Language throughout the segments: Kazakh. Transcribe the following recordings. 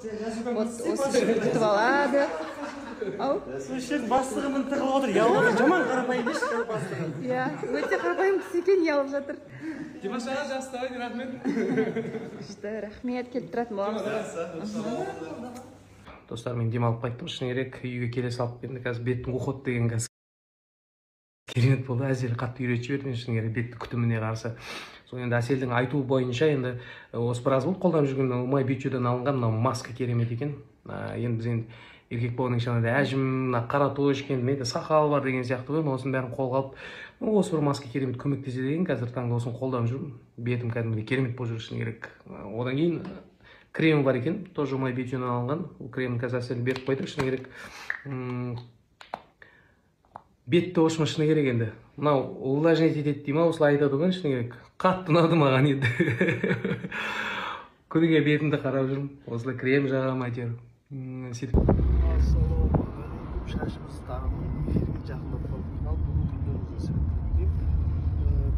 Вот осы күтіп алады. Ау? Слушай, бастығымын тығылып отыр. Ялып, жаман қарапайым еш бастығы. Иә, өте қарапайым кісі екен, ялып жатыр. Димаш аға жастағы, рахмет. Күшті, рахмет, келіп тұратын боламыз. Достар, мен демалып қайттым, шыны керек, үйге келе салып енді қазір беттің уход деген қазір керемет болды. Әзел қатты үйретіп жіберді, мен шыны керек бетті күтіміне қарсы. Сол енді Әселдің айтуы бойынша енді осы біраз болды қолданып жүрген My Beauty'ден алынған мынау маска керемет екен. Енді біз енді еркек болғаннан кейін әжім, қара точка, енді сақал бар деген сияқты ғой. Осының бәрін қолға алып, осы бір маска керемет көмектеседі деген. Қазір таңда осыны қолданып жүрмін. Бетім кәдімгідей керемет болып жүр шыны керек. Одан кейін крем бар екен, тоже My Beauty'нен алынған. Ол кремін қазір Әсел беріп қойдық шыны керек. Бетті осыма шыны керек енді. Мынау увлажнить етеді дей ма, осылай айтады ғой шыны керек. Қатты ұнады маған енді. Күніге бетімді қарап жүрмін. Осылай крем жағам әйтеуір. Сөйтіп. Ассалаумағалейкум. Шашымыз тағы эфирге жақындап қалдық. Ал бүгін күндеріңізді сәттілік тілеймін.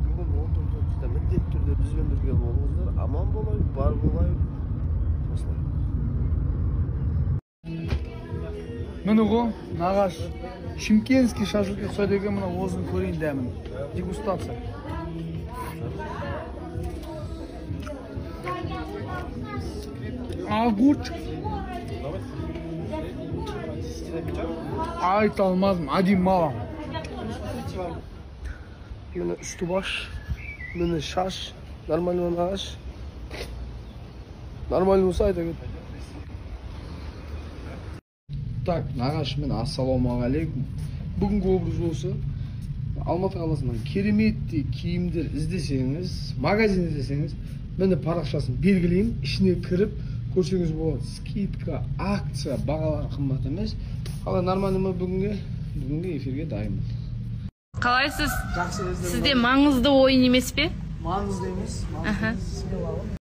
Бүгін 19:30-да міндетті түрде бізбен бірге болыңыздар. Аман болайық, бар болайық. Осылай. Міне ғой, нағаш. Шымкентский шашлык ұқсайды екен, мына осыны көрейін дәмін. Дегустация. Огурчик. Айта алмадым, один мало. Міне үсті баш, міне шаш, нормально нағаш. Нормально болса айта кет. Так, нағаш, мен ассалаумағалейкум. Бүгінгі образ осы. Алматы қаласынан кереметтей киімдер іздесеңіз, магазин іздесеңіз, мені парақшасын белгілеймін, ішіне кіріп көрсеңіз болады. Скидка, акция, бағалар қымбат емес. Қалай нормально ма бүгінге эфирге дайынмын. Қалайсыз? Сізде маңызды ойын емес пе? Маңызды емес.